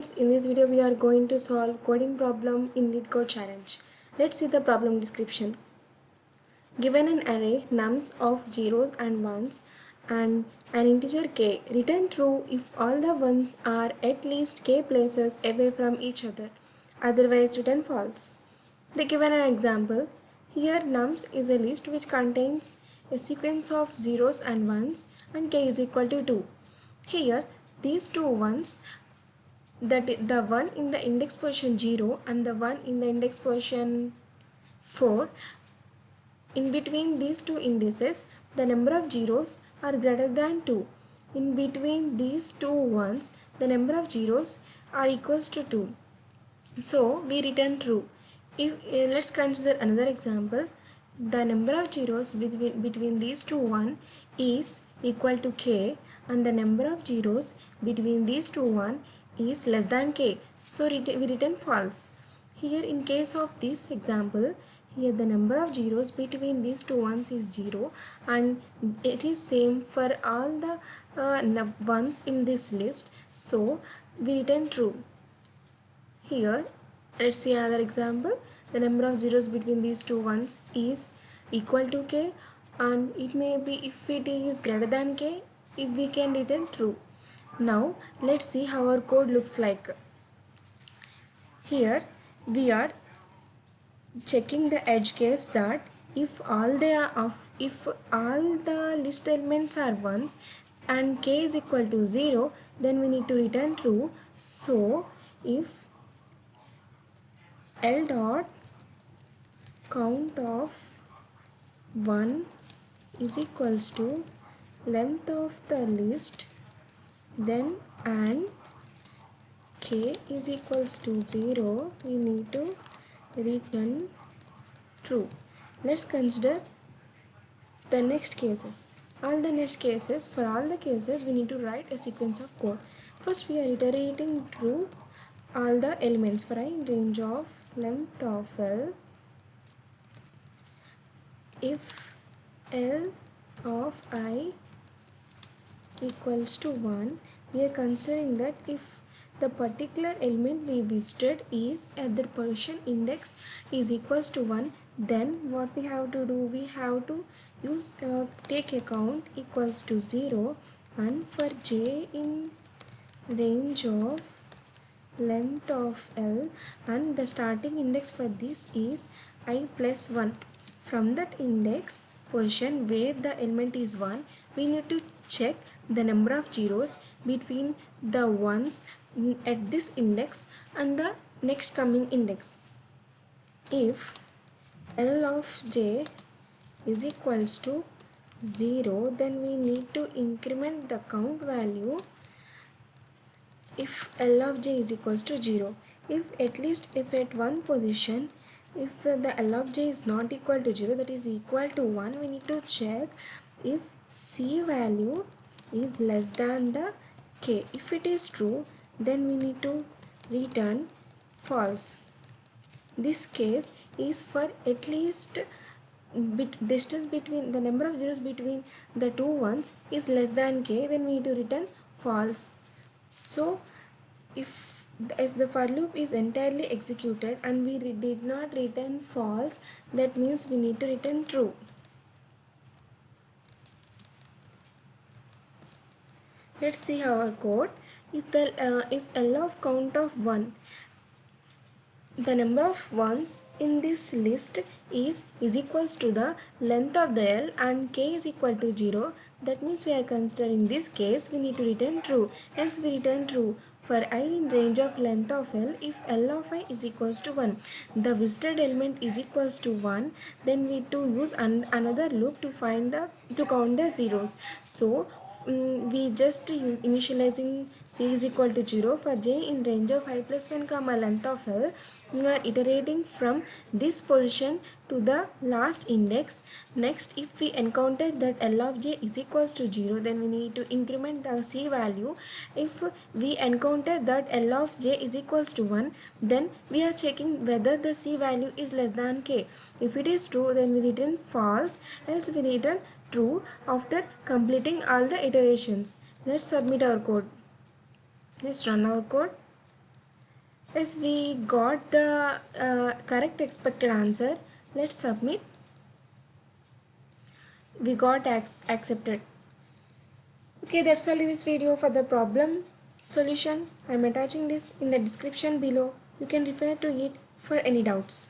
In this video, we are going to solve coding problem in LeetCode challenge. Let's see the problem description. Given an array nums of zeros and ones and an integer k, return true if all the ones are at least k places away from each other. Otherwise, return false. They given an example. Here nums is a list which contains a sequence of zeros and ones and k is equal to 2. Here these two ones, that the one in the index position 0 and the one in the index position 4, in between these two indices the number of zeros are greater than 2. In between these two ones the number of zeros are equals to 2, so we return true. If let's consider another example. The number of zeros between these two one is equal to k and the number of zeros between these two one is less than k, so we return false. Here in case of this example, here the number of zeros between these two ones is 0 and it is same for all the ones in this list, so we return true. Here, let's see another example. The number of zeros between these two ones is equal to k and it may be, if it is greater than k, if we can return true. Now, let's see how our code looks like. Here, we are checking the edge case that if all the list elements are ones and k is equal to 0, then we need to return true. So, if L dot count of 1 is equals to length of the list, then and k is equals to 0, we need to return true. Let's consider the next cases. For all the cases we need to write a sequence of code. First we are iterating through all the elements for I in range of length of L. If L of I equals to 1, we are considering that if the particular element we visited is at the position index is equals to 1, then what we have to do, we have to use take account equals to 0, and for j in range of length of L and the starting index for this is I plus 1. From that index position where the element is 1, we need to check the number of zeros between the ones at this index and the next coming index. If L of j is equals to 0, then we need to increment the count value if L of j is equals to 0. If at one position, if the L of j is not equal to 0, that is equal to 1, we need to check if C value is less than the k. If it is true, then we need to return false. This case is for at least distance between the number of zeros between the two ones is less than k, then we need to return false. So if the for loop is entirely executed and we did not return false, that means we need to return true. Let's see our code. If L of count of 1, the number of ones in this list is equals to the length of the L and k is equal to 0, that means we are considering this case we need to return true. Hence we return true for I in range of length of L if L of I is equals to 1. The visited element is equals to 1, then we need to use another loop to count the zeros. So we just initializing c is equal to 0 for j in range of I plus 1 comma length of L. We are iterating from this position to the last index. Next, if we encounter that L of j is equals to 0, then we need to increment the c value. If we encounter that L of j is equals to 1, then we are checking whether the c value is less than k. If it is true, then we return false, else we return true after completing all the iterations. Let's submit our code. Let's run our code. As we got the correct expected answer, let's submit. We got accepted. Okay, that's all in this video for the problem solution. I'm attaching this in the description below. You can refer to it for any doubts.